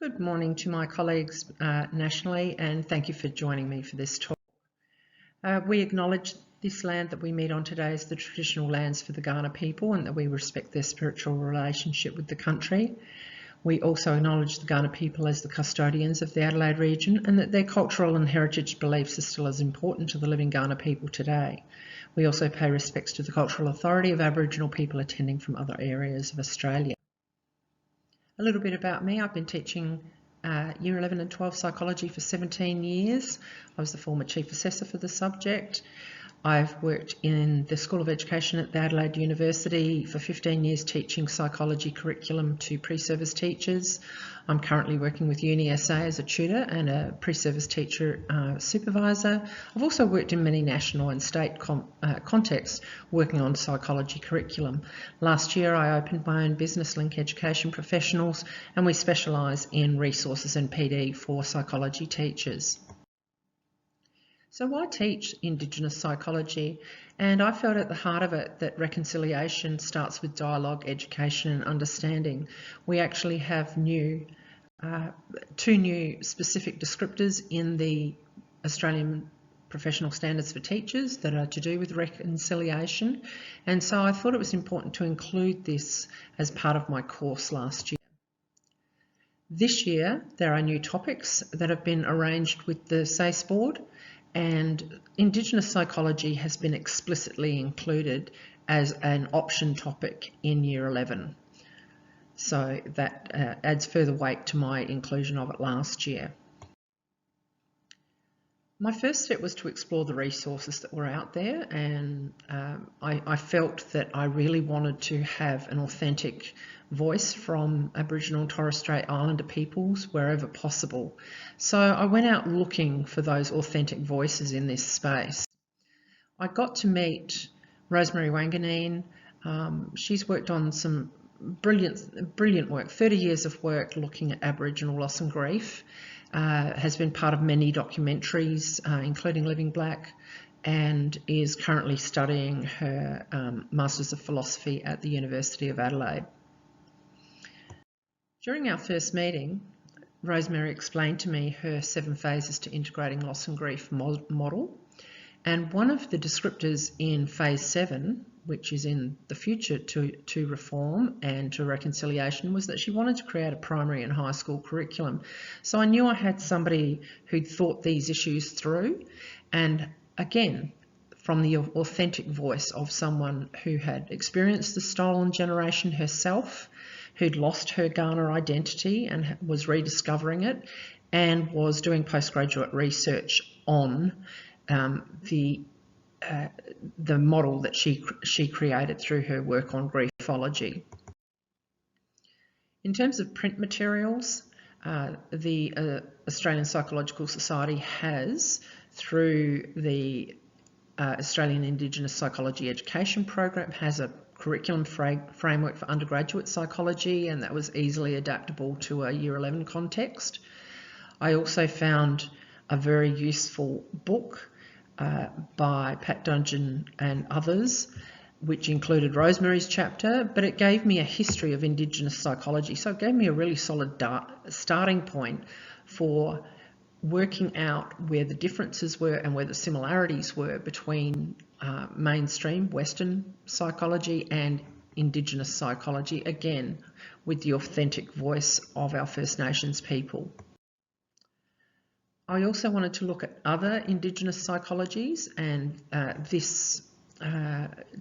Good morning to my colleagues nationally, and thank you for joining me for this talk. We acknowledge this land that we meet on today as the traditional lands for the Kaurna people, and that we respect their spiritual relationship with the country. We also acknowledge the Kaurna people as the custodians of the Adelaide region, and that their cultural and heritage beliefs are still as important to the living Kaurna people today. We also pay respects to the cultural authority of Aboriginal people attending from other areas of Australia. A little bit about me. I've been teaching Year 11 and 12 psychology for 17 years. I was the former Chief Assessor for the subject. I've worked in the School of Education at the Adelaide University for 15 years teaching psychology curriculum to pre-service teachers. I'm currently working with Uni SA as a tutor and a pre-service teacher supervisor. I've also worked in many national and state contexts working on psychology curriculum. Last year I opened my own business, Link Education Professionals, and we specialise in resources and PD for psychology teachers. So I teach Indigenous psychology, and I felt at the heart of it that reconciliation starts with dialogue, education and understanding. We actually have two new specific descriptors in the Australian Professional Standards for Teachers that are to do with reconciliation, and so I thought it was important to include this as part of my course last year. This year there are new topics that have been arranged with the SACE Board, and Indigenous psychology has been explicitly included as an option topic in Year 11. So that adds further weight to my inclusion of it last year. My first step was to explore the resources that were out there, and I felt that I really wanted to have an authentic voice from Aboriginal and Torres Strait Islander peoples wherever possible. So I went out looking for those authentic voices in this space. I got to meet Rosemary Wanganeen. She's worked on some brilliant work, 30 years of work looking at Aboriginal loss and grief, has been part of many documentaries, including Living Black, and is currently studying her Masters of Philosophy at the University of Adelaide. During our first meeting, Rosemary explained to me her 7 phases to integrating loss and grief model, and one of the descriptors in phase 7, which is in the future to reform and to reconciliation, was that she wanted to create a primary and high school curriculum. So I knew I had somebody who'd thought these issues through, and again, from the authentic voice of someone who had experienced the stolen generation herself, who'd lost her Kaurna identity and was rediscovering it, and was doing postgraduate research on the model that she created through her work on griefology. In terms of print materials, the Australian Psychological Society has, through the Australian Indigenous Psychology Education Program, has a curriculum framework for undergraduate psychology, and that was easily adaptable to a Year 11 context. I also found a very useful book by Pat Dungeon and others, which included Rosemary's chapter, but it gave me a history of Indigenous psychology. So it gave me a really solid starting point for working out where the differences were and where the similarities were between mainstream Western psychology and Indigenous psychology, again, with the authentic voice of our First Nations people. I also wanted to look at other Indigenous psychologies, and this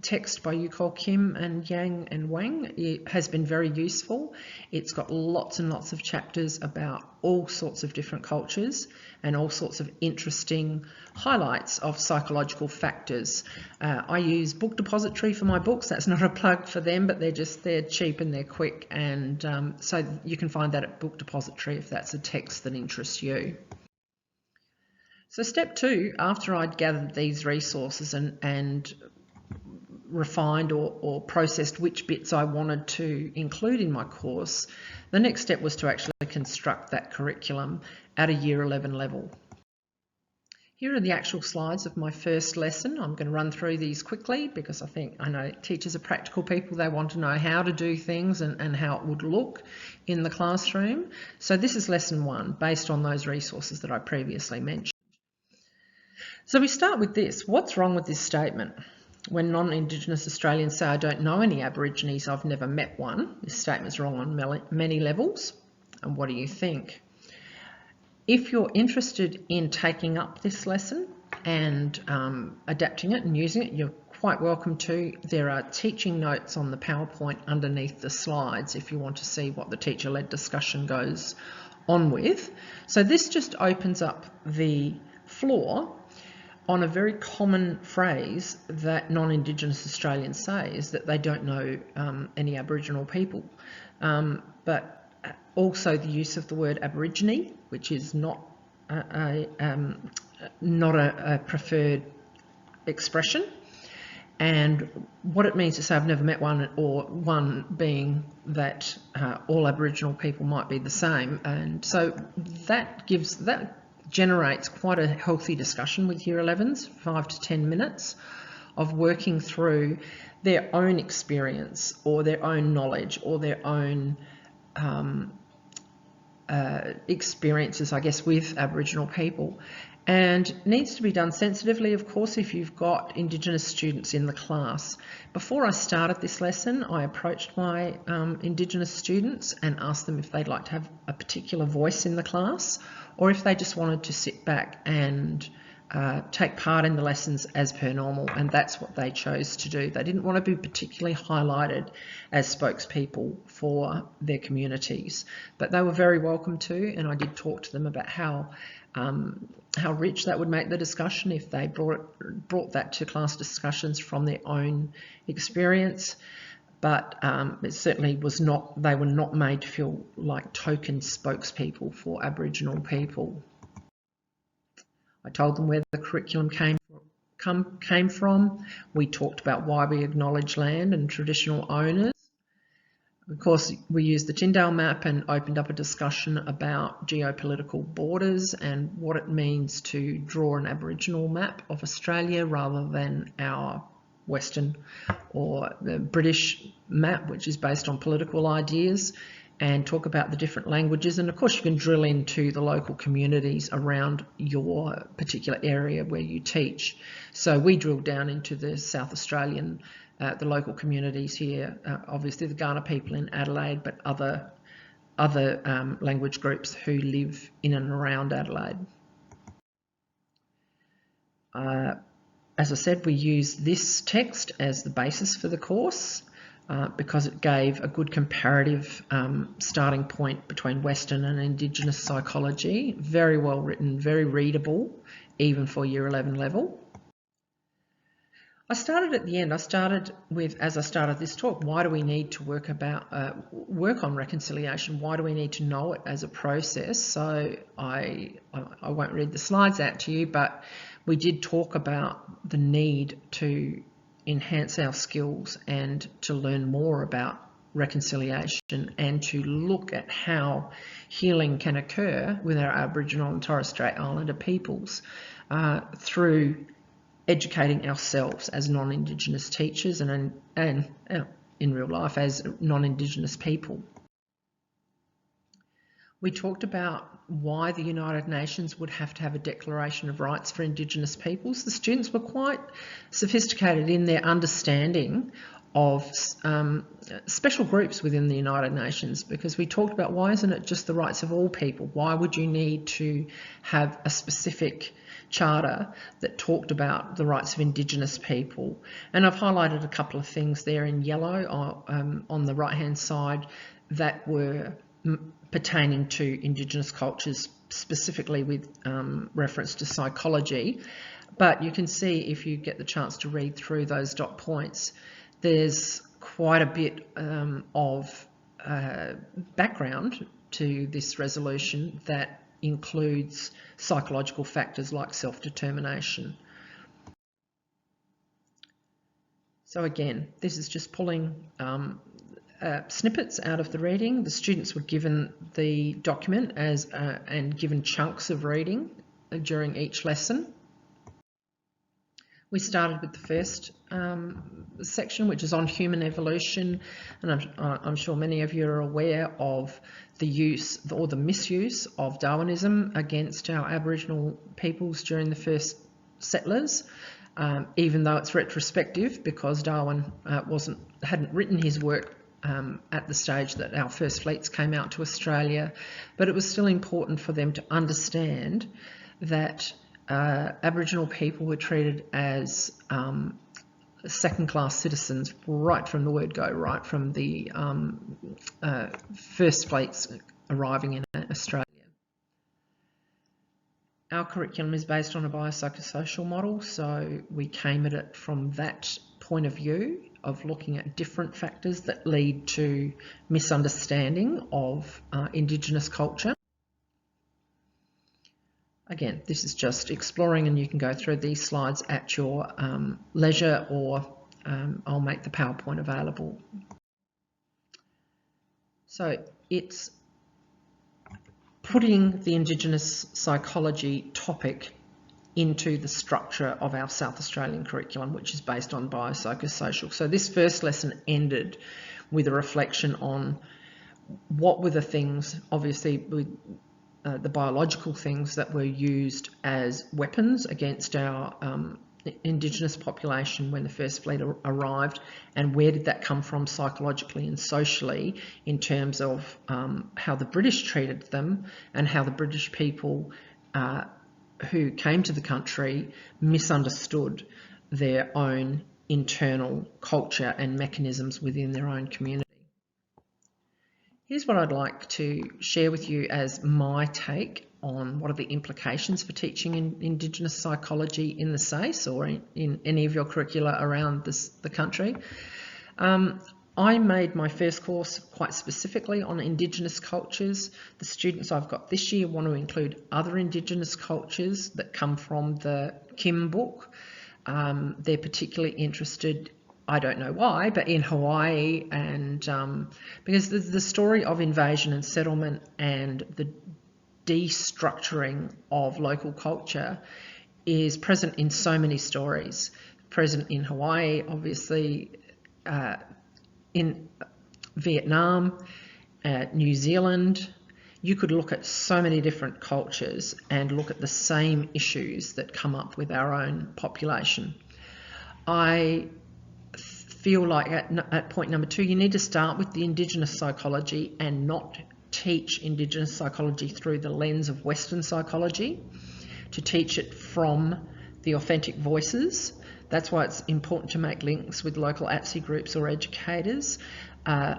text by Yukol Kim and Yang and Wang has been very useful. It's got lots and lots of chapters about all sorts of different cultures and all sorts of interesting highlights of psychological factors. I use Book Depository for my books. That's not a plug for them, but they're cheap and they're quick, and so you can find that at Book Depository if that's a text that interests you. So step 2, after I'd gathered these resources and refined or processed which bits I wanted to include in my course, the next step was to actually construct that curriculum at a Year 11 level. Here are the actual slides of my first lesson. I'm going to run through these quickly because I know teachers are practical people. They want to know how to do things and how it would look in the classroom. So this is lesson 1 based on those resources that I previously mentioned. So we start with this. What's wrong with this statement? When non-Indigenous Australians say, I don't know any Aborigines, I've never met one. This statement's wrong on many levels. And what do you think? If you're interested in taking up this lesson and adapting it and using it, you're quite welcome to. There are teaching notes on the PowerPoint underneath the slides if you want to see what the teacher-led discussion goes on with. So this just opens up the floor on a very common phrase that non-Indigenous Australians say, is that they don't know any Aboriginal people. But also the use of the word Aborigine, which is not a preferred expression, and what it means to say I've never met one, or one being that all Aboriginal people might be the same. And so that generates quite a healthy discussion with Year 11s, 5 to 10 minutes of working through their own experience or their own knowledge or their own experiences, I guess, with Aboriginal people. And needs to be done sensitively, of course, if you've got Indigenous students in the class. Before I started this lesson, I approached my Indigenous students and asked them if they'd like to have a particular voice in the class, or if they just wanted to sit back and take part in the lessons as per normal, and that's what they chose to do. They didn't want to be particularly highlighted as spokespeople for their communities, but they were very welcome to, and I did talk to them about how rich that would make the discussion if they brought that to class discussions from their own experience. But it certainly was not, they were not made to feel like token spokespeople for Aboriginal people. I told them where the curriculum came from. We talked about why we acknowledge land and traditional owners. Of course, we used the Tyndale map and opened up a discussion about geopolitical borders and what it means to draw an Aboriginal map of Australia rather than our Western or the British map, which is based on political ideas, and talk about the different languages. And of course, you can drill into the local communities around your particular area where you teach. So we drilled down into the South Australian, the local communities here, obviously the Kaurna people in Adelaide, but other language groups who live in and around Adelaide. As I said, we used this text as the basis for the course because it gave a good comparative starting point between Western and Indigenous psychology. Very well written, very readable, even for Year 11 level. I started at the end. I started with, as I started this talk, why do we need to work on reconciliation? Why do we need to know it as a process? So I won't read the slides out to you, but we did talk about the need to enhance our skills and to learn more about reconciliation and to look at how healing can occur with our Aboriginal and Torres Strait Islander peoples through educating ourselves as non-Indigenous teachers and in real life as non-Indigenous people. We talked about why the United Nations would have to have a Declaration of Rights for Indigenous peoples. The students were quite sophisticated in their understanding of special groups within the United Nations, because we talked about why isn't it just the rights of all people? Why would you need to have a specific charter that talked about the rights of Indigenous people? And I've highlighted a couple of things there in yellow on the right hand side that were pertaining to Indigenous cultures, specifically with reference to psychology. But you can see, if you get the chance to read through those dot points, there's quite a bit of background to this resolution that includes psychological factors like self-determination. So again, this is just pulling snippets out of the reading. The students were given the document and given chunks of reading during each lesson. We started with the first section, which is on human evolution, and I'm sure many of you are aware of the use or the misuse of Darwinism against our Aboriginal peoples during the first settlers, even though it's retrospective because Darwin hadn't written his work at the stage that our first fleets came out to Australia, but it was still important for them to understand that Aboriginal people were treated as second-class citizens right from the word go, right from the first fleets arriving in Australia. Our curriculum is based on a biopsychosocial model, so we came at it from that point of view of looking at different factors that lead to misunderstanding of Indigenous culture. Again, this is just exploring, and you can go through these slides at your leisure, or I'll make the PowerPoint available. So it's putting the Indigenous psychology topic into the structure of our South Australian curriculum, which is based on biopsychosocial. So this first lesson ended with a reflection on what were the things, obviously, the biological things that were used as weapons against our Indigenous population when the first fleet arrived, and where did that come from psychologically and socially in terms of how the British treated them and how the British people who came to the country misunderstood their own internal culture and mechanisms within their own community. Here's what I'd like to share with you as my take on what are the implications for teaching in Indigenous psychology in the SACE or in any of your curricula around the country. I made my first course quite specifically on Indigenous cultures. The students I've got this year want to include other Indigenous cultures that come from the Kim book. They're particularly interested, I don't know why, but in Hawaii, and because the story of invasion and settlement and the destructuring of local culture is present in so many stories. Present in Hawaii, obviously, in Vietnam, New Zealand. You could look at so many different cultures and look at the same issues that come up with our own population. I feel like at point number 2, you need to start with the Indigenous psychology and not teach Indigenous psychology through the lens of Western psychology, to teach it from the authentic voices. That's why it's important to make links with local AITSL groups or educators.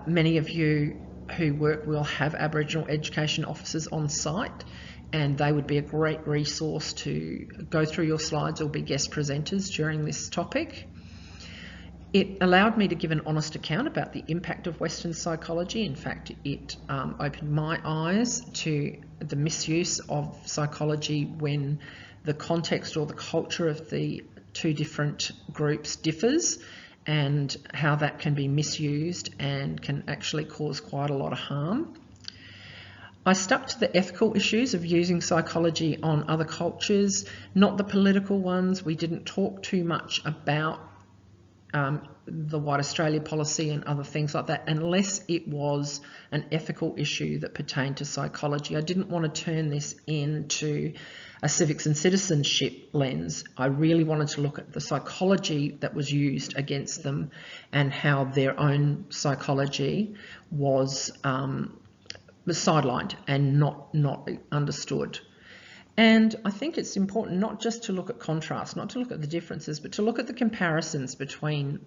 Many of you who work will have Aboriginal education officers on site, and they would be a great resource to go through your slides or be guest presenters during this topic. It allowed me to give an honest account about the impact of Western psychology. In fact, it opened my eyes to the misuse of psychology when the context or the culture of the two different groups differs, and how that can be misused and can actually cause quite a lot of harm. I stuck to the ethical issues of using psychology on other cultures, not the political ones. We didn't talk too much about the White Australia policy and other things like that, unless it was an ethical issue that pertained to psychology. I didn't want to turn this into a civics and citizenship lens. I really wanted to look at the psychology that was used against them and how their own psychology was sidelined and not understood. And I think it's important not just to look at contrast, not to look at the differences, but to look at the comparisons between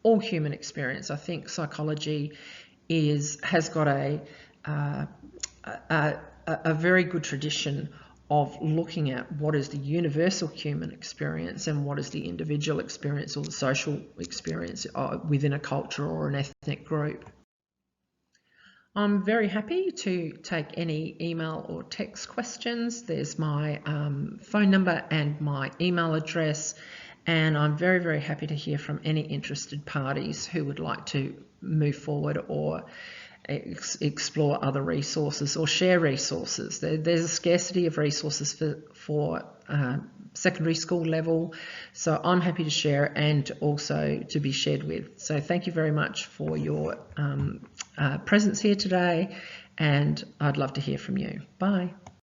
all human experience. I think psychology has got a very good tradition of looking at what is the universal human experience and what is the individual experience or the social experience within a culture or an ethnic group. I'm very happy to take any email or text questions. There's my phone number and my email address, and I'm very, very happy to hear from any interested parties who would like to move forward or explore other resources or share resources. There's a scarcity of resources for secondary school level. So I'm happy to share and also to be shared with. So thank you very much for your presence here today, and I'd love to hear from you. Bye.